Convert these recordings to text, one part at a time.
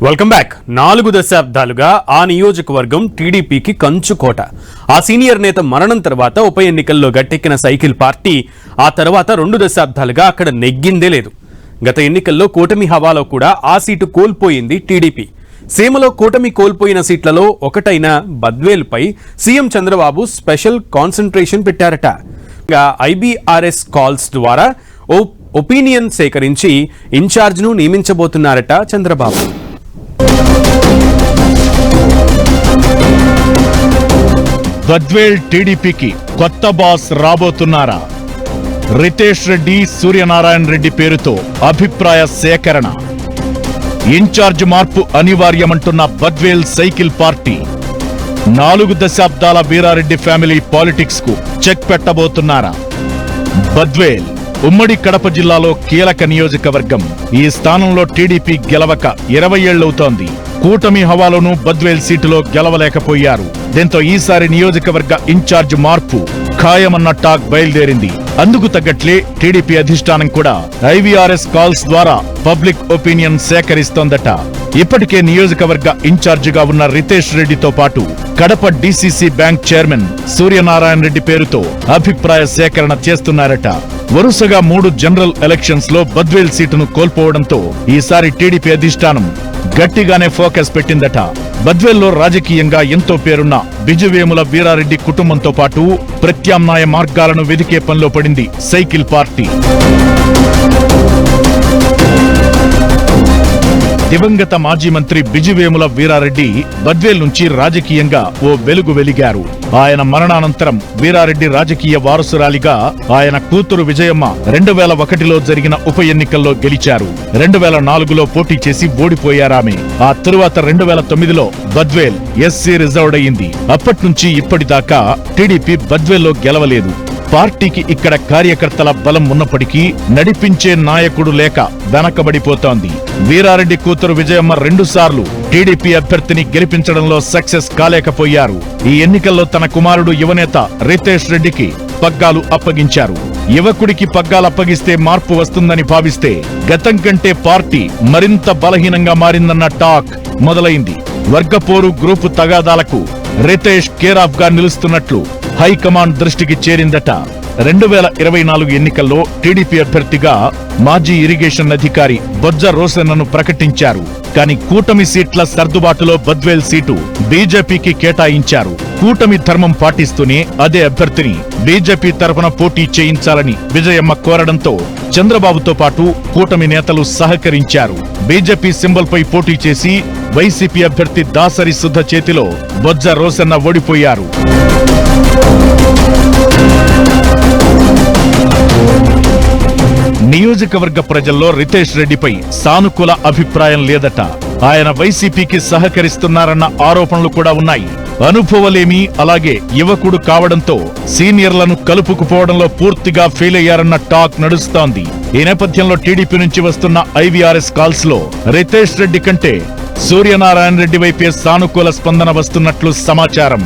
Welcome back. 4 దశాబ్దాలుగా ఆ నియోజకవర్గం టీడీపీకి కంచుకోట. ఆ సీనియర్ నేత మరణం తర్వాత ఉప ఎన్నికల్లో గట్టెక్కిన సైకిల్ పార్టీ ఆ తర్వాత 2 దశాబ్దాలుగా అక్కడ నెగ్గిందే లేదు. గత ఎన్నికల్లో కూటమి హవాలో కూడా ఆ సీటు కోల్పోయింది టీడీపీ. సీమలో కూటమి కోల్పోయిన సీట్లలో ఒకటైన బద్వేల్పై సీఎం చంద్రబాబు స్పెషల్ కాన్సంట్రేషన్ పెట్టారట. ఐబీఆర్ఎస్ కాల్స్ ద్వారా ఒపీనియన్ సేకరించి ఇన్ఛార్జ్ను నియమించబోతున్నారట చంద్రబాబు. బద్వేల్ టీడీపీకి కొత్త బాస్ రాబోతున్నారా? రితేష్ రెడ్డి, సూర్యనారాయణ రెడ్డి పేరుతో అభిప్రాయ సేకరణ. ఇన్ఛార్జ్ మార్పు అనివార్యమంటున్న బద్వేల్ సైకిల్ పార్టీ 4 దశాబ్దాల వీరారెడ్డి ఫ్యామిలీ పాలిటిక్స్ కు చెక్ పెట్టబోతున్నారా? బద్వేల్ ఉమ్మడి కడప జిల్లాలో కీలక నియోజకవర్గం. ఈ స్థానంలో టీడీపీ గెలవక 20 ఏళ్లవుతోంది. కూటమి హవాలోనూ బద్వేల్ సీటులో గెలవలేకపోయారు. దీంతో ఈసారి నియోజకవర్గ ఇన్ఛార్జ్ మార్పు ఖాయమన్న టాక్ బయలుదేరింది. అందుకు తగ్గట్లే టీడీపీ అధిష్టానం కూడా ఐవీఆర్ఎస్ కాల్స్ ద్వారా పబ్లిక్ ఒపీనియన్ సేకరిస్తోందట. ఇప్పటికే నియోజకవర్గ ఇన్ఛార్జిగా ఉన్న రితేష్ రెడ్డితో పాటు Kadapa DCC bank chairman Suryanarayana Reddy పేరుతో అభిప్రాయ సేకరణ చేస్తున్నారట. వరుసగా 3 జనరల్ ఎలక్షన్స్ లో బద్వేల్ సీటును కోల్పోవడంతో ఈసారి టీడీపీ అధిష్టానం గట్టిగానే ఫోకస్ పెట్టిందట. బద్వేల్లో రాజకీయంగా ఎంతో పేరున్న బిజువేముల వీరారెడ్డి కుటుంబంతో పాటు ప్రత్యామ్నాయ మార్గాలను వెదికే పనిలో పడింది సైకిల్ పార్టీ. దివంగత మాజీ మంత్రి బిజువేముల వీరారెడ్డి బద్వేల్ నుంచి రాజకీయంగా ఓ వెలుగు వెలిగారు. ఆయన మరణానంతరం వీరారెడ్డి రాజకీయ వారసురాలిగా ఆయన కూతురు విజయమ్మ 2001లో జరిగిన ఉప ఎన్నికల్లో గెలిచారు. 2004లో పోటీ చేసి ఓడిపోయారామె. ఆ తరువాత 2009లో బద్వేల్ ఎస్సీ రిజర్వ్డ్ అయింది. అప్పట్నుంచి ఇప్పటిదాకా టీడీపీ బద్వేల్లో గెలవలేదు. పార్టీకి ఇక్కడ కార్యకర్తల బలం ఉన్నప్పటికీ నడిపించే నాయకుడు లేక వెనకబడిపోతోంది. వీరారెడ్డి కూతురు విజయమ్మ 2 సార్లు టీడీపీ అభ్యర్థిని గెలిపించడంలో సక్సెస్ కాలేకపోయారు. ఈ ఎన్నికల్లో తన కుమారుడు యువనేత రితేష్ రెడ్డికి పగ్గాలు అప్పగించారు. యువకుడికి పగ్గాలు అప్పగిస్తే మార్పు వస్తుందని భావిస్తే గతం కంటే పార్టీ మరింత బలహీనంగా మారిందన్న టాక్ మొదలైంది. వర్గపోరు గ్రూపు తగాదాలకు రితేష్ కేరాఫ్ గా నిలుస్తున్నట్లు హైకమాండ్ దృష్టికి చేరిందట. 2024 ఎన్నికల్లో టీడీపీ అభ్యర్థిగా మాజీ ఇరిగేషన్ అధికారి బొజ్జ రోసన్నను ప్రకటించారు. కానీ కూటమి సీట్ల సర్దుబాటులో బద్వేల్ సీటు బీజేపీకి కేటాయించారు. కూటమి ధర్మం పాటిస్తూనే అదే అభ్యర్థిని బీజేపీ తరఫున పోటీ చేయించాలని విజయమ్మ కోరడంతో చంద్రబాబుతో పాటు కూటమి నేతలు సహకరించారు. బీజేపీ సింబల్ పై పోటీ చేసి వైసీపీ అభ్యర్థి దాసరి సుధ చేతిలో బొజ్జ రోసన్న ఓడిపోయారు. నియోజకవర్గ ప్రజల్లో రితేష్ రెడ్డిపై సానుకూల అభిప్రాయం లేదట. ఆయన వైసీపీకి సహకరిస్తున్నారన్న ఆరోపణలు కూడా ఉన్నాయి. అనుభవలేమి, అలాగే యువకుడు కావడంతో సీనియర్లను కలుపుకుపోవడంలో పూర్తిగా ఫెయిల్ అయ్యారన్న టాక్ నడుస్తోంది. ఈ నేపథ్యంలో టీడీపీ నుంచి వస్తున్న ఐవీఆర్ఎస్ కాల్స్ లో రితేష్ రెడ్డి కంటే సూర్యనారాయణ రెడ్డి వైపే సానుకూల స్పందన వస్తున్నట్లు సమాచారం.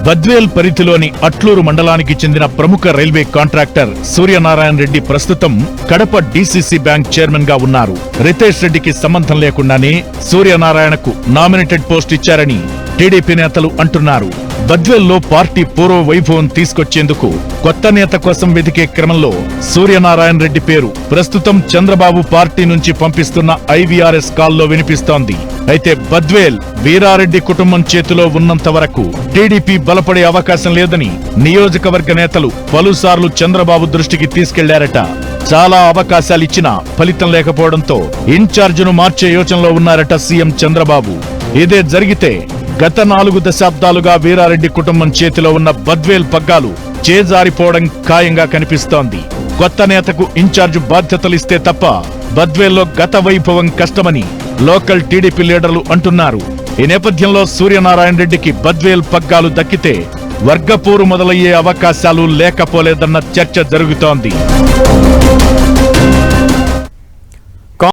బద్వేల్ పరిధిలోని అట్లూరు మండలానికి చెందిన ప్రముఖ రైల్వే కాంట్రాక్టర్ సూర్యనారాయణ రెడ్డి ప్రస్తుతం కడప డీసీసీ బ్యాంక్ చైర్మన్ గా ఉన్నారు. రితేష్ రెడ్డికి సంబంధం లేకుండానే సూర్యనారాయణకు నామినేటెడ్ పోస్ట్ ఇచ్చారని టీడీపీ నేతలు అంటున్నారు. బద్వేల్లో పార్టీ పూర్వ వైభవం తీసుకొచ్చేందుకు కొత్త నేత కోసం వెతికే క్రమంలో సూర్యనారాయణ రెడ్డి పేరు ప్రస్తుతం చంద్రబాబు పార్టీ నుంచి పంపిస్తున్న ఐవీఆర్ఎస్ కాల్లో వినిపిస్తోంది. అయితే బద్వేల్ వీరారెడ్డి కుటుంబం చేతిలో ఉన్నంత వరకు టీడీపీ బలపడే అవకాశం లేదని నియోజకవర్గ నేతలు పలుసార్లు చంద్రబాబు దృష్టికి తీసుకెళ్లారట. చాలా అవకాశాలిచ్చినా ఫలితం లేకపోవడంతో ఇన్ఛార్జిను మార్చే యోచనలో ఉన్నారట సీఎం చంద్రబాబు. ఇదే జరిగితే గత 4 దశాబ్దాలుగా వీరారెడ్డి కుటుంబం చేతిలో ఉన్న బద్వేల్ పగ్గాలు చేజారిపోవడం ఖాయంగా కనిపిస్తోంది. కొత్త నేతకు ఇన్ఛార్జ్ బాధ్యతలిస్తే తప్ప బద్వేల్లో గత వైభవం కష్టమని లోకల్ టీడీపీ లీడర్లు అంటున్నారు. ఈ నేపథ్యంలో సూర్యనారాయణ రెడ్డికి బద్వేల్ పగ్గాలు దక్కితే వర్గపోరు మొదలయ్యే అవకాశాలు లేకపోలేదన్న చర్చ జరుగుతోంది.